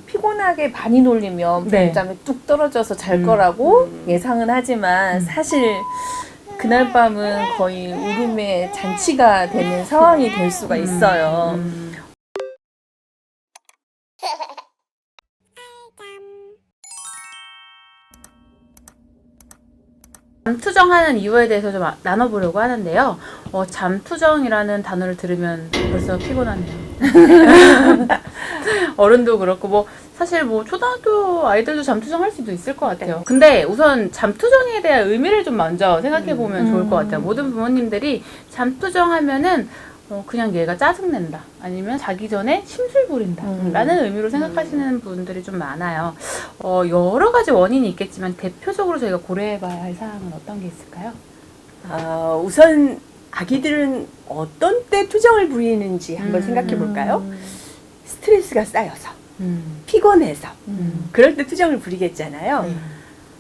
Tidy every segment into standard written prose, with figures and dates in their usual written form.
피곤하게 많이 놀리면 네. 밤잠에 뚝 떨어져서 잘 거라고 예상은 하지만 사실 그날 밤은 거의 울음의 잔치가 되는 상황이 될 수가 있어요. 잠투정하는 이유에 대해서 좀 나눠보려고 하는데요. 잠투정이라는 단어를 들으면 벌써 피곤하네요. 어른도 그렇고 사실 초등학교 아이들도 잠투정 할 수도 있을 것 같아요. 근데 우선 잠투정에 대한 의미를 좀 먼저 생각해보면 좋을 것 같아요. 모든 부모님들이 잠투정 하면은 그냥 얘가 짜증낸다, 아니면 자기 전에 심술 부린다 라는 의미로 생각하시는 분들이 좀 많아요. 여러 가지 원인이 있겠지만 대표적으로 저희가 고려해봐야 할 사항은 어떤 게 있을까요? 우선 아기들은 어떤 때 투정을 부리는지 한번 생각해 볼까요? 스트레스가 쌓여서, 피곤해서, 그럴 때 투정을 부리겠잖아요. 네.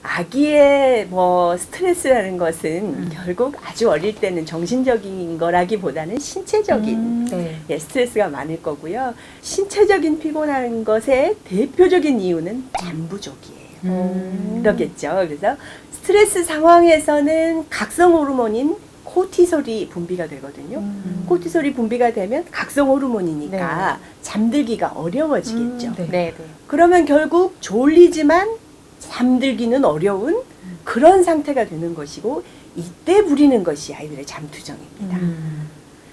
아기의 스트레스라는 것은 결국 아주 어릴 때는 정신적인 거라기보다는 신체적인 네. 스트레스가 많을 거고요. 신체적인 피곤한 것의 대표적인 이유는 잠 부족이에요. 그러겠죠. 그래서 스트레스 상황에서는 각성 호르몬인 코티솔이 분비가 되거든요. 코티솔이 분비가 되면 각성 호르몬이니까 잠들기가 어려워지겠죠. 네. 그러면 결국 졸리지만 잠들기는 어려운 그런 상태가 되는 것이고, 이때 부리는 것이 아이들의 잠투정입니다.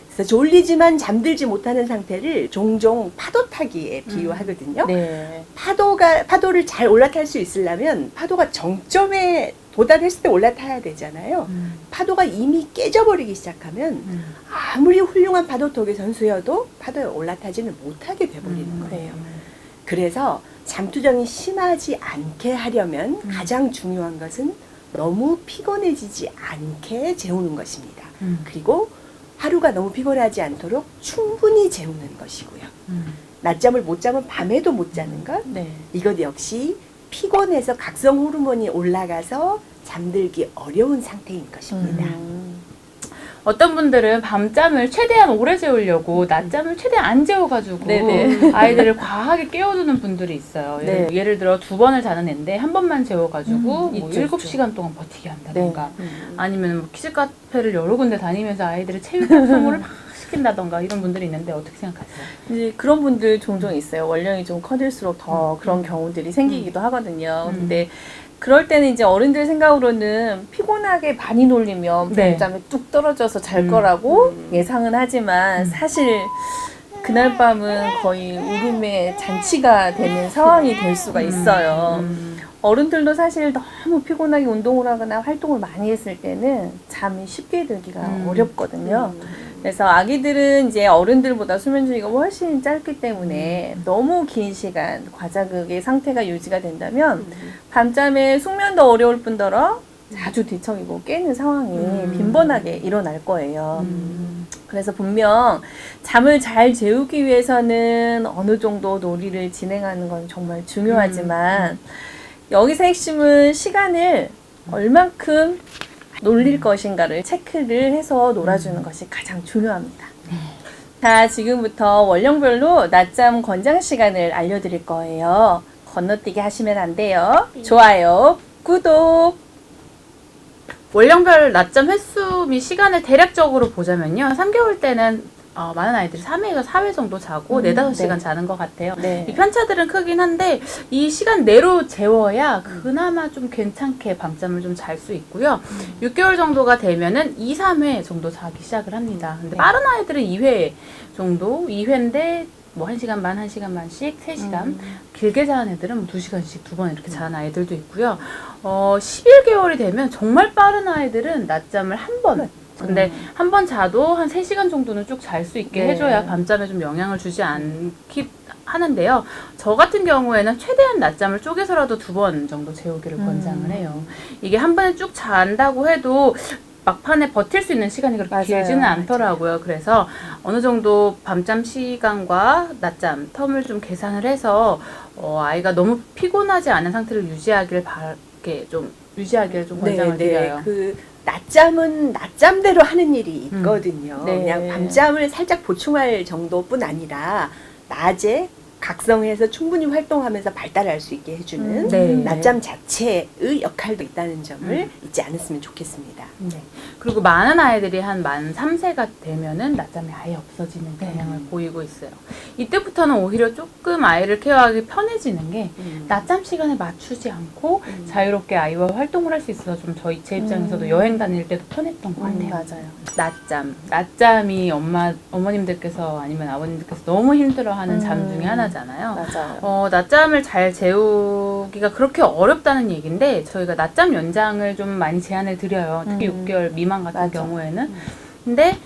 그래서 졸리지만 잠들지 못하는 상태를 종종 파도 타기에 비유하거든요. 네. 파도를 잘 올라탈 수 있으려면 파도가 정점에 도달했을 때 올라타야 되잖아요. 파도가 이미 깨져버리기 시작하면 아무리 훌륭한 파도토기 선수여도 파도에 올라타지는 못하게 돼버리는 거예요. 그래서 잠투정이 심하지 않게 하려면 가장 중요한 것은 너무 피곤해지지 않게 재우는 것입니다. 그리고 하루가 너무 피곤하지 않도록 충분히 재우는 것이고요. 낮잠을 못 자면 밤에도 못 자는 것, 이것 역시 피곤해서 각성 호르몬이 올라가서 잠들기 어려운 상태인 것입니다. 어떤 분들은 밤잠을 최대한 오래 재우려고 낮잠을 최대한 안 재워가지고 아이들을 과하게 깨워두는 분들이 있어요. 예를 들어 2번을 자는 애인데 한 번만 재워가지고 7시간 동안 버티게 한다던가 아니면 키즈 카페를 여러 군데 다니면서 아이들을 체육 활동을 막 시킨다던가 이런 분들이 있는데 어떻게 생각하세요? 이제 그런 분들 종종 있어요. 원령이 좀 커질수록 더 그런 경우들이 생기기도 하거든요. 근데 그럴 때는 이제 어른들 생각으로는 피곤하게 많이 놀리면 밤잠에 뚝 떨어져서 잘 거라고 예상은 하지만 사실 그날 밤은 거의 울음의 잔치가 되는 상황이 될 수가 있어요. 어른들도 사실 너무 피곤하게 운동을 하거나 활동을 많이 했을 때는 잠이 쉽게 들기가 어렵거든요. 그래서 아기들은 이제 어른들보다 수면 주기가 훨씬 짧기 때문에 너무 긴 시간 과자극의 상태가 유지가 된다면 밤잠에 숙면도 어려울 뿐더러 자주 뒤척이고 깨는 상황이 빈번하게 일어날 거예요. 그래서 분명 잠을 잘 재우기 위해서는 어느 정도 놀이를 진행하는 건 정말 중요하지만 여기서 핵심은 시간을 얼만큼 놀릴 것인가를 체크를 해서 놀아주는 것이 가장 중요합니다. 자, 지금부터 원령별로 낮잠 권장 시간을 알려드릴 거예요. 건너뛰기 하시면 안 돼요. 좋아요, 구독! 원령별 낮잠 횟수 및 시간을 대략적으로 보자면요. 3개월 때는 많은 아이들이 3회에서 4회 정도 자고 4-5시간 자는 것 같아요. 이 편차들은 크긴 한데 이 시간 내로 재워야 그나마 좀 괜찮게 밤잠을 좀 잘 수 있고요. 6개월 정도가 되면은 2-3회 정도 자기 시작을 합니다. 근데 빠른 아이들은 2회 정도, 2회인데 1시간 반, 1시간 반씩, 3시간. 길게 자는 애들은 2시간씩 2번 이렇게 자는 아이들도 있고요. 11개월이 되면 정말 빠른 아이들은 낮잠을 한 번. 근데 한 번 자도 한 3시간 정도는 쭉 잘 수 있게 해줘야 밤잠에 좀 영향을 주지 않기 하는데요. 저 같은 경우에는 최대한 낮잠을 쪼개서라도 2번 정도 재우기를 권장을 해요. 이게 한 번에 쭉 잔다고 해도 막판에 버틸 수 있는 시간이 그렇게 길지는 않더라고요. 그래서 어느 정도 밤잠 시간과 낮잠 텀을 좀 계산을 해서 아이가 너무 피곤하지 않은 상태를 유지하기를 좀 권장을 드려요. 낮잠은 낮잠대로 하는 일이 있거든요. 그냥 밤잠을 살짝 보충할 정도뿐 아니라 낮에 각성해서 충분히 활동하면서 발달할 수 있게 해주는 네. 낮잠 자체의 역할도 있다는 점을 잊지 않았으면 좋겠습니다. 네. 그리고 많은 아이들이 한 만 3세가 되면은 낮잠이 아예 없어지는 경향을 보이고 있어요. 이때부터는 오히려 조금 아이를 케어하기 편해지는 게 낮잠 시간에 맞추지 않고 자유롭게 아이와 활동을 할 수 있어서 좀 제 입장에서도 여행 다닐 때도 편했던 것 같아요. 맞아요. 낮잠이 어머님들께서 아니면 아버님들께서 너무 힘들어하는 잠 중에 하나잖아요. 맞아요. 낮잠을 잘 재우기가 그렇게 어렵다는 얘기인데 저희가 낮잠 연장을 좀 많이 제안을 드려요. 특히 6개월 미만 같은 맞아. 경우에는. 근데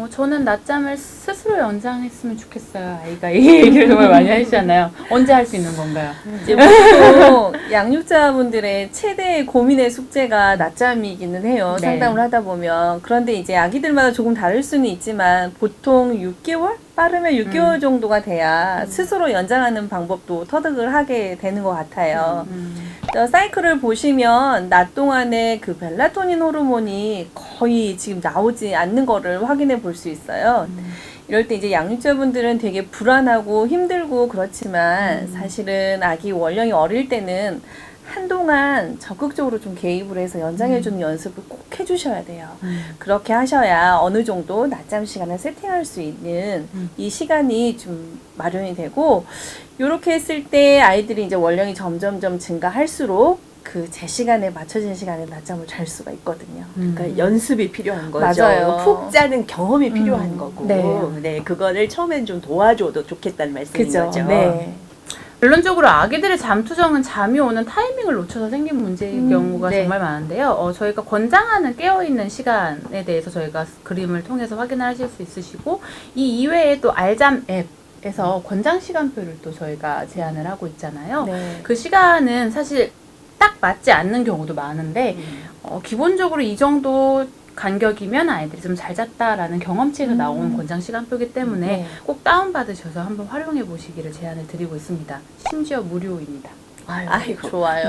저는 낮잠을 스스로 연장했으면 좋겠어요. 아이가 이 얘기를 정말 많이 하시잖아요. 언제 할 수 있는 건가요? 이제 보통 양육자분들의 최대 고민의 숙제가 낮잠이기는 해요. 네. 상담을 하다 보면. 그런데 이제 아기들마다 조금 다를 수는 있지만 보통 6개월? 빠르면 6개월 정도가 돼야 스스로 연장하는 방법도 터득을 하게 되는 것 같아요. 사이클을 보시면 낮 동안에 그 멜라토닌 호르몬이 거의 지금 나오지 않는 거를 확인해 볼 수 있어요. 이럴 때 이제 양육자분들은 되게 불안하고 힘들고 그렇지만 사실은 아기 원령이 어릴 때는 한동안 적극적으로 좀 개입을 해서 연장해주는 연습을 꼭 해주셔야 돼요. 그렇게 하셔야 어느 정도 낮잠 시간을 세팅할 수 있는 이 시간이 좀 마련이 되고, 이렇게 했을 때 아이들이 이제 원령이 점점점 증가할수록 그 제 시간에 맞춰진 시간에 낮잠을 잘 수가 있거든요. 그러니까 연습이 필요한 거죠. 맞아요. 푹 자는 경험이 필요한 거고, 네. 네, 그거를 처음엔 좀 도와줘도 좋겠다는 말씀인 그죠? 거죠. 네. 결론적으로 아기들의 잠투정은 잠이 오는 타이밍을 놓쳐서 생긴 문제인 경우가 네. 정말 많은데요. 저희가 권장하는 깨어있는 시간에 대해서 저희가 그림을 통해서 확인하실 수 있으시고, 이 이외에 또 알잠 앱에서 권장 시간표를 또 저희가 제안을 하고 있잖아요. 네. 그 시간은 사실 딱 맞지 않는 경우도 많은데 기본적으로 이 정도 간격이면 아이들이 좀 잘 잤다라는 경험치에서 나온 권장 시간표이기 때문에 네. 꼭 다운받으셔서 한번 활용해 보시기를 제안을 드리고 있습니다. 심지어 무료입니다. 아이고, 좋아요.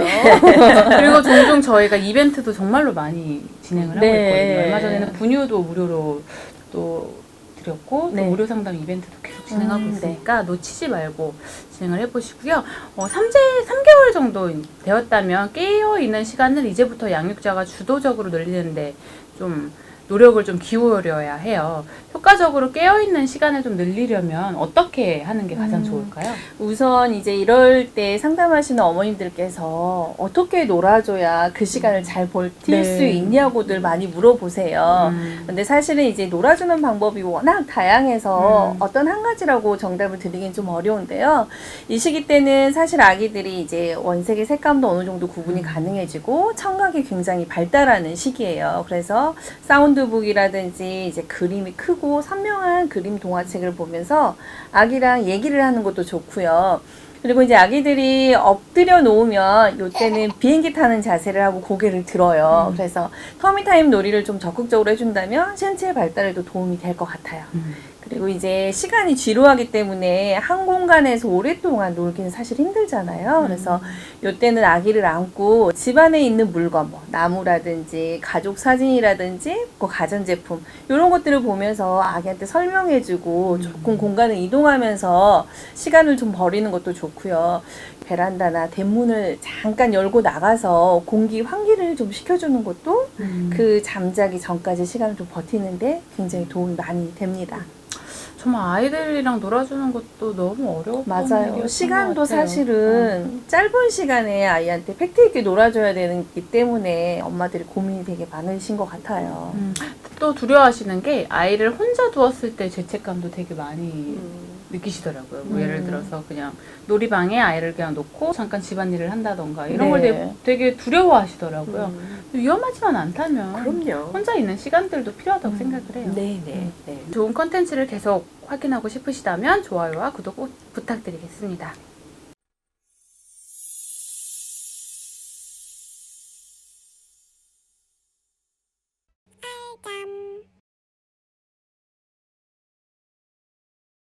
그리고 종종 저희가 이벤트도 정말로 많이 진행을 하고 네. 있거든요. 얼마 전에는 분유도 무료로 또 드렸고 네. 또 무료 상담 이벤트도 계속 진행하고 네. 있으니까 놓치지 말고 진행을 해보시고요. 3개월 정도 되었다면 깨어있는 시간을 이제부터 양육자가 주도적으로 늘리는데 좀 노력을 좀 기울여야 해요. 효과적으로 깨어있는 시간을 좀 늘리려면 어떻게 하는 게 가장 좋을까요? 우선 이제 이럴 때 상담하시는 어머님들께서 어떻게 놀아줘야 그 시간을 잘 버틸 네. 수 있냐고들 많이 물어보세요. 근데 사실은 이제 놀아주는 방법이 워낙 다양해서 어떤 한 가지라고 정답을 드리긴 좀 어려운데요. 이 시기 때는 사실 아기들이 이제 원색의 색감도 어느 정도 구분이 가능해지고 청각이 굉장히 발달하는 시기예요. 그래서 사운드북이라든지 이제 그림이 크고 선명한 그림 동화책을 보면서 아기랑 얘기를 하는 것도 좋고요. 그리고 이제 아기들이 엎드려 놓으면 이때는 비행기 타는 자세를 하고 고개를 들어요. 그래서 터미타임 놀이를 좀 적극적으로 해준다면 신체 발달에도 도움이 될 것 같아요. 그리고 이제 시간이 지루하기 때문에 한 공간에서 오랫동안 놀기는 사실 힘들잖아요. 그래서 이때는 아기를 안고 집안에 있는 물건, 뭐 나무라든지 가족 사진이라든지 뭐 가전제품 이런 것들을 보면서 아기한테 설명해주고 조금 공간을 이동하면서 시간을 좀 버리는 것도 좋고요. 베란다나 대문을 잠깐 열고 나가서 공기 환기를 좀 시켜주는 것도 그 잠자기 전까지 시간을 좀 버티는데 굉장히 도움이 많이 됩니다. 정말 아이들이랑 놀아주는 것도 너무 어려웠던 맞아요. 일이었던 시간도 것 같아요. 사실은 짧은 시간에 아이한테 팩트 있게 놀아줘야 되기 때문에 엄마들이 고민이 되게 많으신 것 같아요. 또 두려워하시는 게 아이를 혼자 두었을 때 죄책감도 되게 많이 느끼시더라고요. 뭐 예를 들어서 그냥 놀이방에 아이를 그냥 놓고 잠깐 집안일을 한다던가 이런 걸 네. 되게 두려워하시더라고요. 위험하지만 않다면 그럼요. 혼자 있는 시간들도 필요하다고 생각을 해요. 네, 네, 네. 좋은 컨텐츠를 계속 확인하고 싶으시다면 좋아요와 구독 꼭 부탁드리겠습니다.